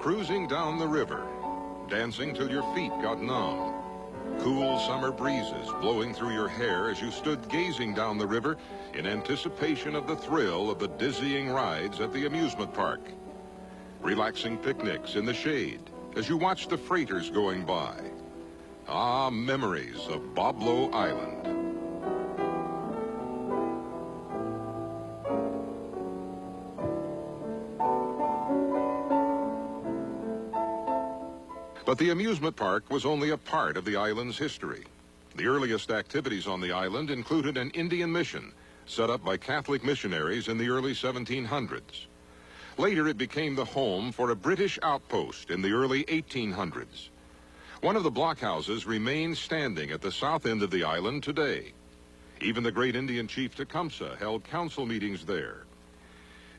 cruising down the river, dancing till your feet got numb. Cool summer breezes blowing through your hair as you stood gazing down the river in anticipation of the thrill of the dizzying rides at the amusement park. Relaxing picnics in the shade as you watched the freighters going by. Ah, memories of Boblo Island. But the amusement park was only a part of the island's history. The earliest activities on the island included an Indian mission set up by Catholic missionaries in the early 1700s. Later, it became the home for a British outpost in the early 1800s. One of the blockhouses remains standing at the south end of the island today. Even the great Indian chief Tecumseh held council meetings there.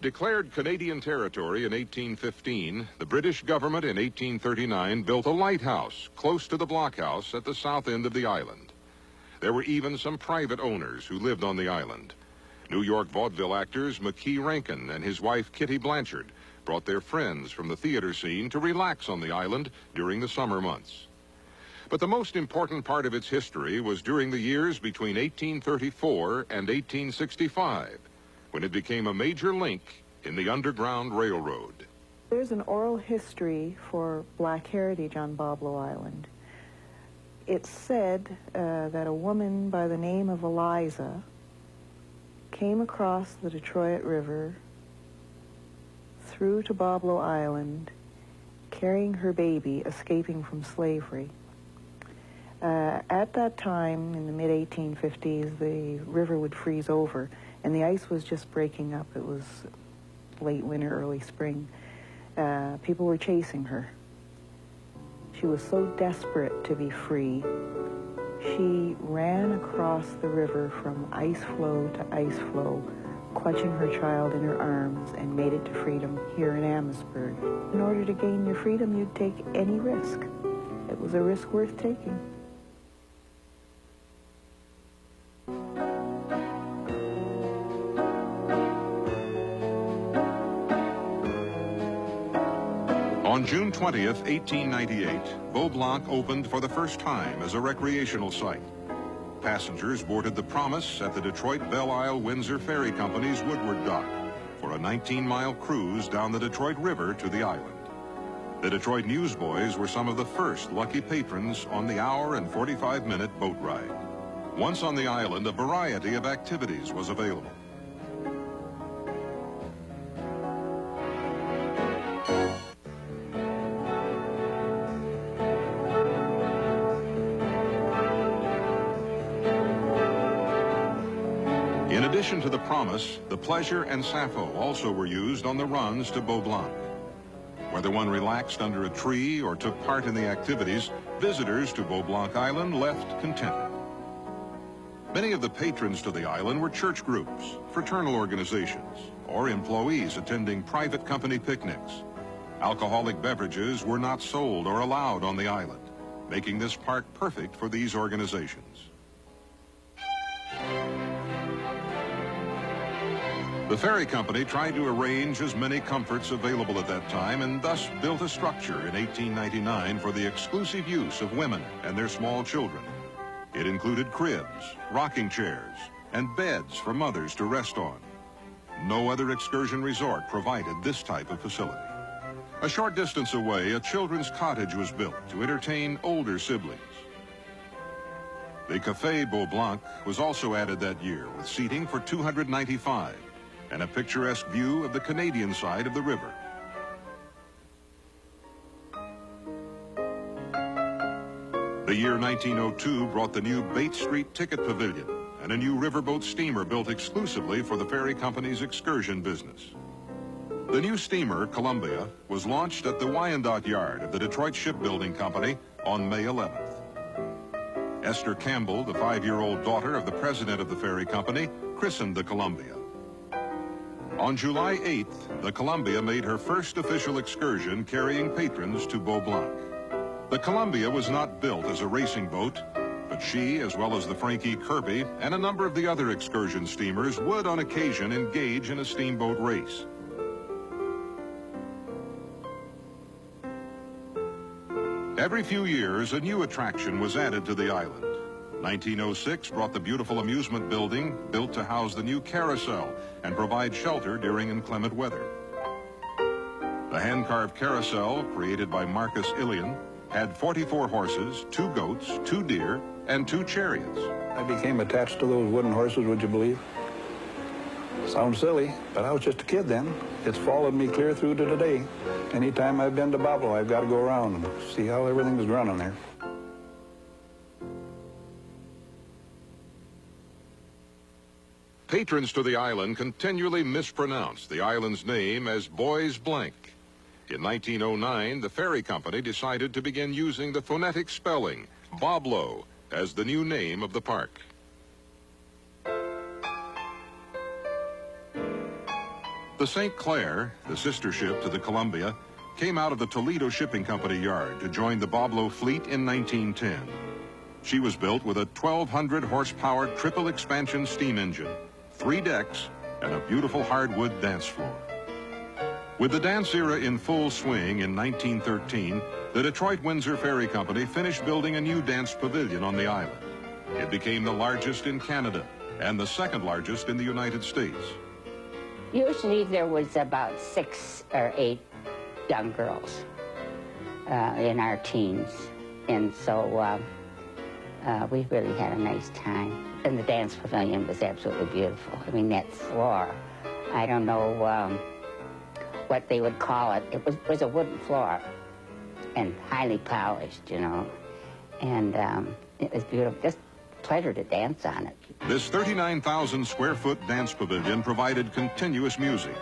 Declared Canadian territory in 1815, the British government in 1839 built a lighthouse close to the blockhouse at the south end of the island. There were even some private owners who lived on the island. New York vaudeville actors McKee Rankin and his wife Kitty Blanchard brought their friends from the theater scene to relax on the island during the summer months. But the most important part of its history was during the years between 1834 and 1865, when it became a major link in the Underground Railroad. There's an oral history for Black heritage on Boblo Island. It's said that a woman by the name of Eliza came across the Detroit River through to Boblo Island carrying her baby, escaping from slavery. At that time, in the mid-1850s, the river would freeze over, and the ice was just breaking up. It was late winter, early spring. People were chasing her. She was so desperate to be free, she ran across the river from ice floe to ice floe, clutching her child in her arms, and made it to freedom here in Amherstburg. In order to gain your freedom, you'd take any risk. It was a risk worth taking. On June 20th, 1898, Beau Blanc opened for the first time as a recreational site. Passengers boarded the Promise at the Detroit Belle Isle Windsor Ferry Company's Woodward Dock for a 19-mile cruise down the Detroit River to the island. The Detroit newsboys were some of the first lucky patrons on the hour and 45-minute boat ride. Once on the island, a variety of activities was available. In addition to the Promise, the Pleasure and Sappho also were used on the runs to Beau Blanc. Whether one relaxed under a tree or took part in the activities, visitors to Beau Blanc Island left contented. Many of the patrons to the island were church groups, fraternal organizations, or employees attending private company picnics. Alcoholic beverages were not sold or allowed on the island, making this park perfect for these organizations. The ferry company tried to arrange as many comforts available at that time and thus built a structure in 1899 for the exclusive use of women and their small children. It included cribs, rocking chairs, and beds for mothers to rest on. No other excursion resort provided this type of facility. A short distance away, a children's cottage was built to entertain older siblings. The Café Beau Blanc was also added that year with seating for 295. And a picturesque view of the Canadian side of the river. The year 1902 brought the new Bate Street Ticket Pavilion and a new riverboat steamer built exclusively for the ferry company's excursion business. The new steamer, Columbia, was launched at the Wyandotte Yard of the Detroit Shipbuilding Company on May 11th. Esther Campbell, the 5-year-old daughter of the president of the ferry company, christened the Columbia. On July 8th, the Columbia made her first official excursion carrying patrons to Beau Blanc. The Columbia was not built as a racing boat, but she, as well as the Frankie Kirby and a number of the other excursion steamers, would on occasion engage in a steamboat race. Every few years, a new attraction was added to the island. 1906 brought the beautiful amusement building built to house the new Carousel and provide shelter during inclement weather. The hand-carved Carousel, created by Marcus Ilian, had 44 horses, 2 goats, 2 deer, and 2 chariots. I became attached to those wooden horses, would you believe? Sounds silly, but I was just a kid then. It's followed me clear through to today. Anytime I've been to Boblo, I've got to go around and see how everything's running there. Patrons to the island continually mispronounce the island's name as Boys Blank. In 1909, the ferry company decided to begin using the phonetic spelling, Boblo, as the new name of the park. The St. Clair, the sister ship to the Columbia, came out of the Toledo Shipping Company yard to join the Boblo fleet in 1910. She was built with a 1,200 horsepower triple expansion steam engine, 3 decks, and a beautiful hardwood dance floor. With the dance era in full swing in 1913, the Detroit-Windsor Ferry Company finished building a new dance pavilion on the island. It became the largest in Canada and the 2nd largest in the United States. Usually there was about 6 or 8 young girls in our teens, and so we really had a nice time. And the dance pavilion was absolutely beautiful. I mean, that floor, I don't know what they would call it. It was a wooden floor and highly polished, you know, and it was beautiful. Just pleasure to dance on it. This 39,000 square foot dance pavilion provided continuous music.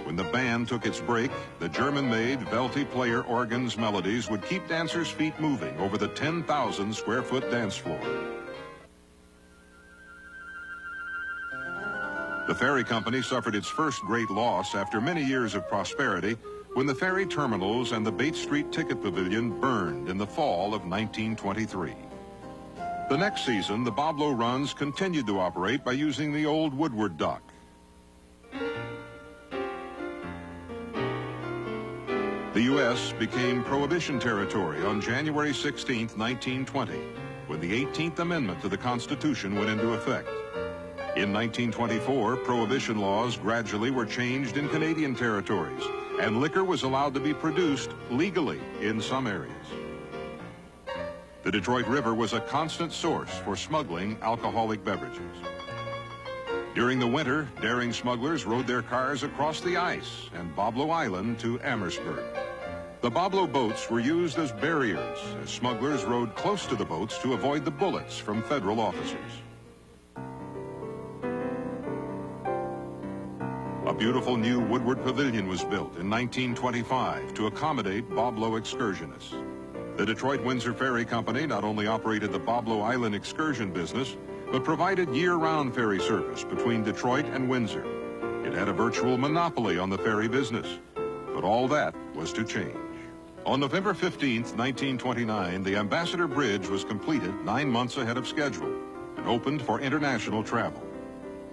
When the band took its break, the German-made Velti player organ's melodies would keep dancers' feet moving over the 10,000 square foot dance floor. The ferry company suffered its first great loss after many years of prosperity when the ferry terminals and the Bates Street Ticket Pavilion burned in the fall of 1923. The next season, the Boblo runs continued to operate by using the old Woodward dock. The U.S. became Prohibition territory on January 16, 1920, when the 18th Amendment to the Constitution went into effect. In 1924, Prohibition laws gradually were changed in Canadian territories, and liquor was allowed to be produced legally in some areas. The Detroit River was a constant source for smuggling alcoholic beverages. During the winter, daring smugglers rode their cars across the ice and Boblo Island to Amherstburg. The Boblo boats were used as barriers as smugglers rode close to the boats to avoid the bullets from federal officers. A beautiful new Woodward Pavilion was built in 1925 to accommodate Boblo excursionists. The Detroit-Windsor Ferry Company not only operated the Boblo Island excursion business, but provided year-round ferry service between Detroit and Windsor. It had a virtual monopoly on the ferry business, but all that was to change. On November 15, 1929, the Ambassador Bridge was completed 9 months ahead of schedule and opened for international travel.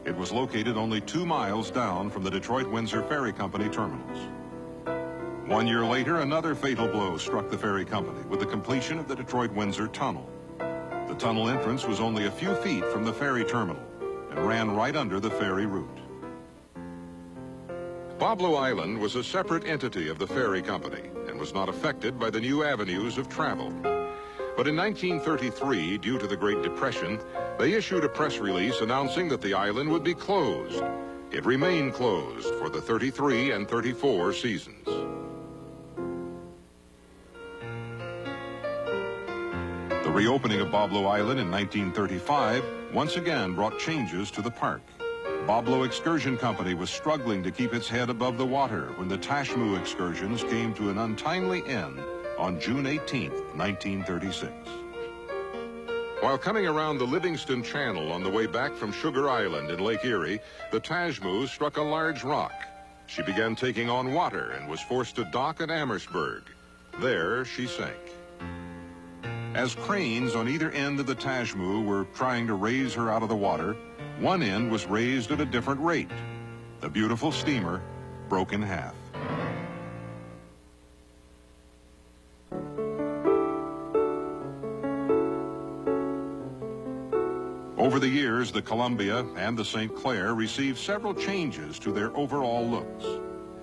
It was located only 2 miles down from the Detroit-Windsor Ferry Company terminals. 1 year later, another fatal blow struck the ferry company with the completion of the Detroit-Windsor Tunnel. The tunnel entrance was only a few feet from the ferry terminal and ran right under the ferry route. Boblo Island was a separate entity of the ferry company and was not affected by the new avenues of travel. But in 1933, due to the Great Depression, they issued a press release announcing that the island would be closed. It remained closed for the 33 and 34 seasons. The reopening of Boblo Island in 1935 once again brought changes to the park. Boblo Excursion Company was struggling to keep its head above the water when the Tashmoo excursions came to an untimely end on June 18, 1936. While coming around the Livingston Channel on the way back from Sugar Island in Lake Erie, the Tashmoo struck a large rock. She began taking on water and was forced to dock at Amherstburg. There she sank. As cranes on either end of the Tashmoo were trying to raise her out of the water, one end was raised at a different rate. The beautiful steamer broke in half. Over the years, the Columbia and the St. Clair received several changes to their overall looks.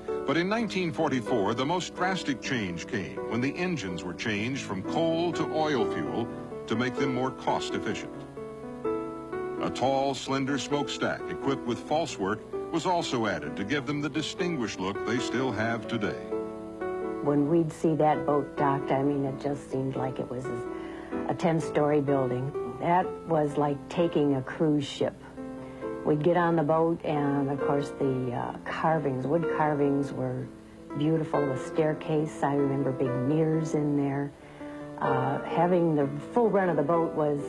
But in 1944, the most drastic change came when the engines were changed from coal to oil fuel to make them more cost-efficient. A tall, slender smokestack equipped with falsework was also added to give them the distinguished look they still have today. When we'd see that boat docked, I mean, it just seemed like it was a 10-story building. That was like taking a cruise ship. We'd get on the boat, and of course the carvings, wood carvings, were beautiful. The staircase, I remember big mirrors in there. Having the full run of the boat was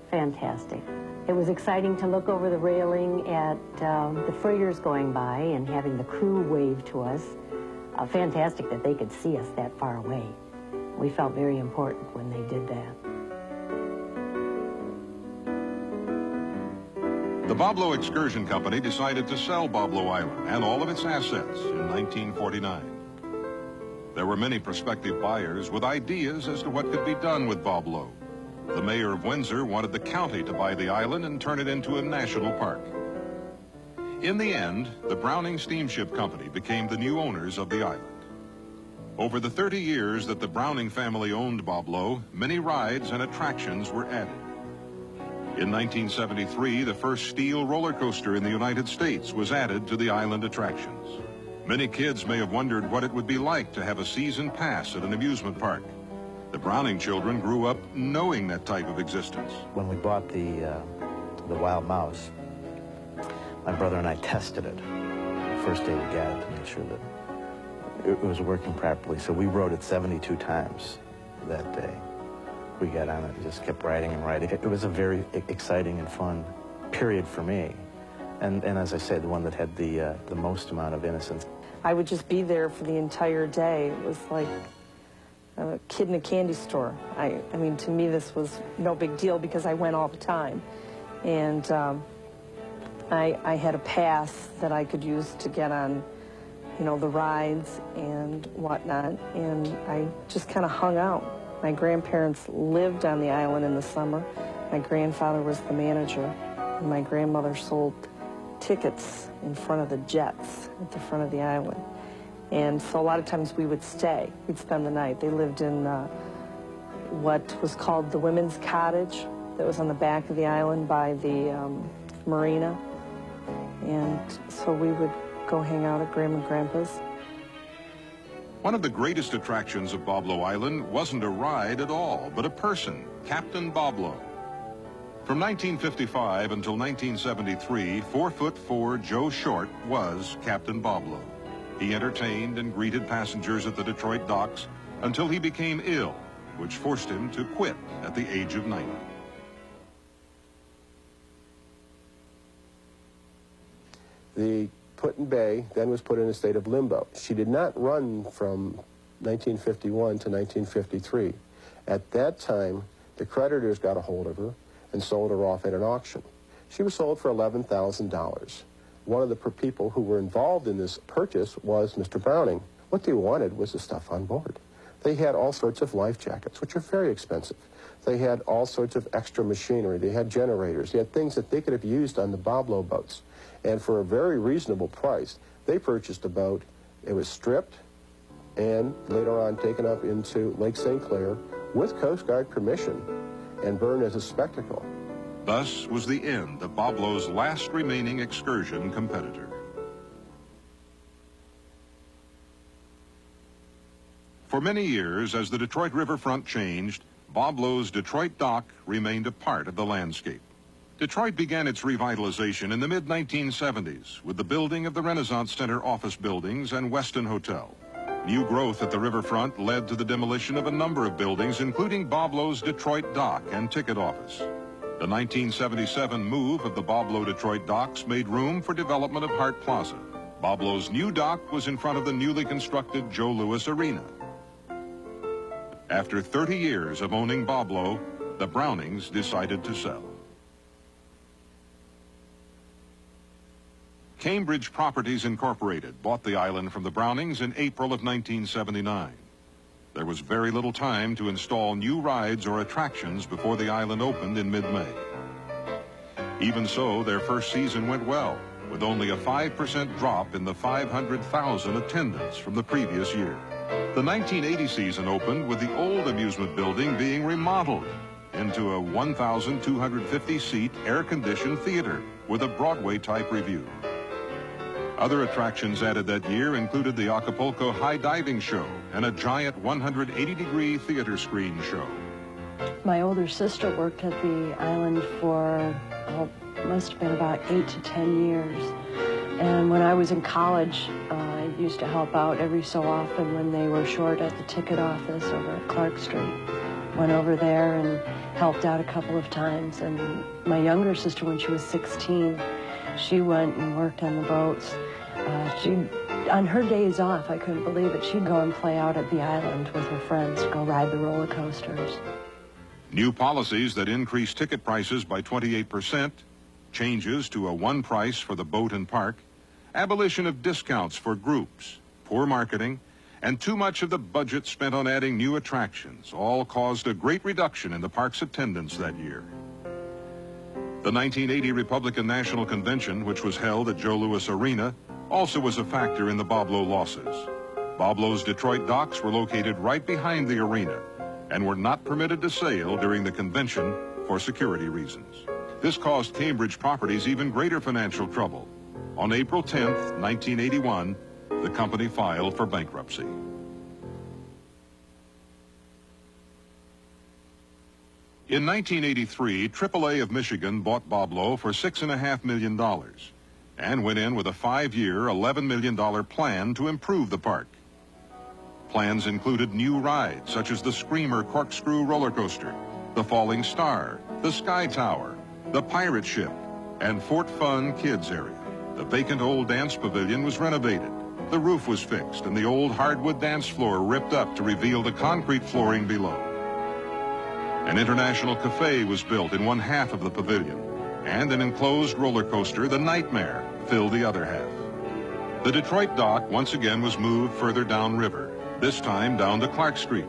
fantastic. It was exciting to look over the railing at the freighters going by and having the crew wave to us. Fantastic that they could see us that far away. We felt very important when they did that. The Boblo Excursion Company decided to sell Boblo Island and all of its assets in 1949. There were many prospective buyers with ideas as to what could be done with Boblo. The mayor of Windsor wanted the county to buy the island and turn it into a national park. In the end, the Browning Steamship Company became the new owners of the island. Over the 30 years that the Browning family owned Boblo, many rides and attractions were added. In 1973, the first steel roller coaster in the United States was added to the island attractions. Many kids may have wondered what it would be like to have a season pass at an amusement park. The Browning children grew up knowing that type of existence. When we bought the Wild Mouse, my brother and I tested it the first day we got it to make sure that it was working properly. So we rode it 72 times that day. We got on it and just kept riding and riding. It was a very exciting and fun period for me. And as I said, the one that had the most amount of innocence. I would just be there for the entire day. It was like a kid in a candy store. I mean, to me, this was no big deal because I went all the time. And I had a pass that I could use to get on, you know, the rides and whatnot. And I just kind of hung out. My grandparents lived on the island in the summer. My grandfather was the manager, and my grandmother sold tickets in front of the jets at the front of the island. And so a lot of times we would stay. We'd spend the night. They lived in what was called the Women's Cottage that was on the back of the island by the marina. And so we would go hang out at Grandma and Grandpa's. One of the greatest attractions of Boblo Island wasn't a ride at all, but a person, Captain Boblo. From 1955 until 1973, 4'4" Joe Short was Captain Boblo. He entertained and greeted passengers at the Detroit docks until he became ill, which forced him to quit at the age of 90. The Put-in-Bay then was put in a state of limbo. She did not run from 1951 to 1953. At that time, the creditors got a hold of her and sold her off at an auction. She was sold for $11,000. One of the people who were involved in this purchase was Mr. Browning. What they wanted was the stuff on board. They had all sorts of life jackets, which are very expensive. They had all sorts of extra machinery. They had generators. They had things that they could have used on the Boblo boats. And for a very reasonable price, they purchased a boat. It was stripped and later on taken up into Lake St. Clair with Coast Guard permission and burned as a spectacle. Thus was the end of Boblo's last remaining excursion competitor. For many years, as the Detroit Riverfront changed, Boblo's Detroit dock remained a part of the landscape. Detroit began its revitalization in the mid-1970s with the building of the Renaissance Center office buildings and Weston Hotel. New growth at the riverfront led to the demolition of a number of buildings, including Boblo's Detroit dock and ticket office. The 1977 move of the Boblo Detroit docks made room for development of Hart Plaza. Boblo's new dock was in front of the newly constructed Joe Louis Arena. After 30 years of owning Boblo, the Brownings decided to sell. Cambridge Properties Incorporated bought the island from the Brownings in April of 1979. There was very little time to install new rides or attractions before the island opened in mid-May. Even so, their first season went well, with only a 5% drop in the 500,000 attendance from the previous year. The 1980 season opened with the old amusement building being remodeled into a 1,250-seat air-conditioned theater with a Broadway-type review. Other attractions added that year included the Acapulco High Diving Show and a giant 180-degree theater screen show. My older sister worked at the island for, must have been about 8 to 10 years. And when I was in college, I used to help out every so often when they were short at the ticket office over at Clark Street. Went over there and helped out a couple of times. And my younger sister, when she was 16, she went and worked on the boats. On her days off, I couldn't believe it, she'd go and play out at the island with her friends, go ride the roller coasters. New policies that increased ticket prices by 28%, changes to a one price for the boat and park, abolition of discounts for groups, poor marketing, and too much of the budget spent on adding new attractions all caused a great reduction in the park's attendance that year. The 1980 Republican National Convention, which was held at Joe Louis Arena, also was a factor in the Boblo losses. Boblo's Detroit docks were located right behind the arena and were not permitted to sail during the convention for security reasons. This caused Cambridge Properties even greater financial trouble. On April 10th, 1981, the company filed for bankruptcy. In 1983, AAA of Michigan bought Boblo for $6.5 million and went in with a 5-year, $11 million plan to improve the park. Plans included new rides such as the Screamer Corkscrew roller coaster, the Falling Star, the Sky Tower, the Pirate Ship, and Fort Fun Kids area. The vacant old dance pavilion was renovated. The roof was fixed and the old hardwood dance floor ripped up to reveal the concrete flooring below. An international cafe was built in one half of the pavilion, and an enclosed roller coaster, the Nightmare, filled the other half. The Detroit dock once again was moved further downriver, this time down to Clark Street.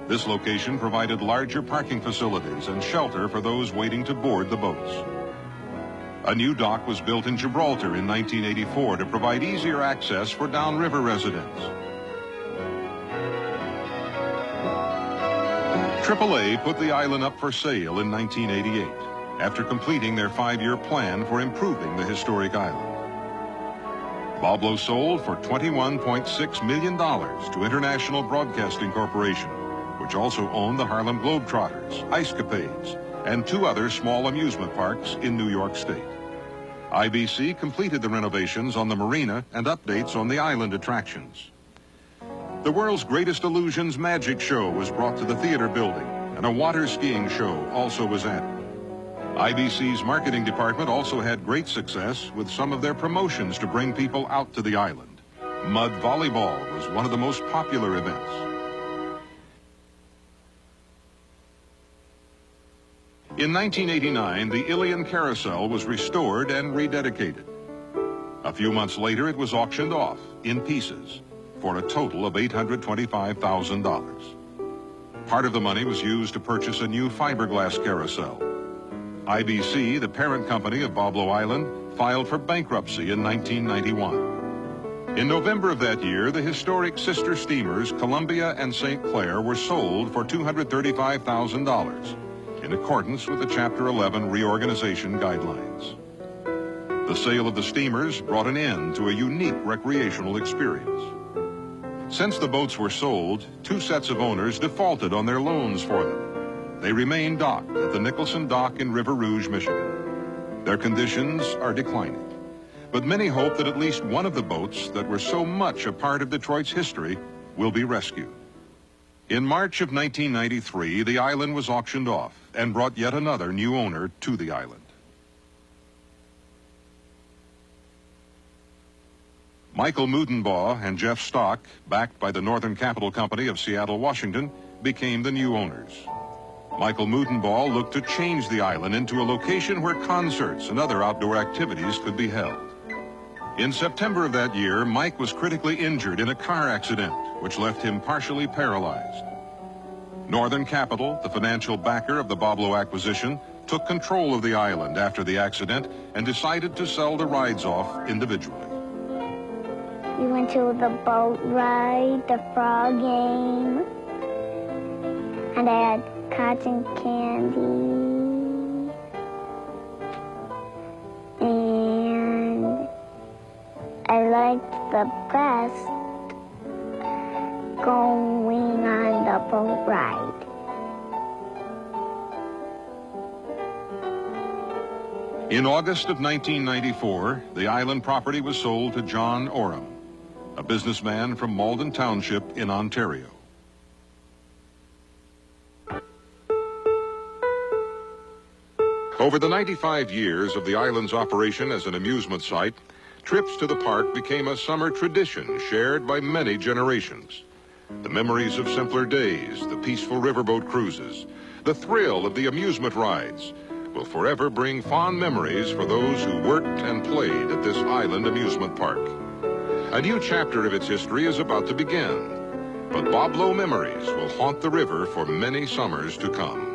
This location provided larger parking facilities and shelter for those waiting to board the boats. A new dock was built in Gibraltar in 1984 to provide easier access for downriver residents. AAA put the island up for sale in 1988 after completing their 5-year plan for improving the historic island. Boblo sold for $21.6 million to International Broadcasting Corporation, which also owned the Harlem Globetrotters, Ice Capades, and 2 other small amusement parks in New York State. IBC completed the renovations on the marina and updates on the island attractions. The World's Greatest Illusions Magic Show was brought to the theater building, and a water skiing show also was added. IBC's marketing department also had great success with some of their promotions to bring people out to the island. Mud volleyball was one of the most popular events. In 1989, the Ilion Carousel was restored and rededicated. A few months later, it was auctioned off in pieces for a total of $825,000. Part of the money was used to purchase a new fiberglass carousel. IBC, the parent company of Boblo Island, filed for bankruptcy in 1991. In November of that year, the historic sister steamers Columbia and St. Clair were sold for $235,000 in accordance with the Chapter 11 reorganization guidelines. The sale of the steamers brought an end to a unique recreational experience. Since the boats were sold, 2 sets of owners defaulted on their loans for them. They remain docked at the Nicholson Dock in River Rouge, Michigan. Their conditions are declining, but many hope that at least one of the boats that were so much a part of Detroit's history will be rescued. In March of 1993, the island was auctioned off and brought yet another new owner to the island. Michael Mudenbaugh and Jeff Stock, backed by the Northern Capital Company of Seattle, Washington, became the new owners. Michael Mudenbaugh looked to change the island into a location where concerts and other outdoor activities could be held. In September of that year, Mike was critically injured in a car accident, which left him partially paralyzed. Northern Capital, the financial backer of the Boblo acquisition, took control of the island after the accident and decided to sell the rides off individually. We went to the boat ride, the frog game, and I had cotton candy, and I liked the best going on the boat ride. In August of 1994, the island property was sold to John Oram, a businessman from Malden Township in Ontario. Over the 95 years of the island's operation as an amusement site, trips to the park became a summer tradition shared by many generations. The memories of simpler days, the peaceful riverboat cruises, the thrill of the amusement rides will forever bring fond memories for those who worked and played at this island amusement park. A new chapter of its history is about to begin, but Boblo memories will haunt the river for many summers to come.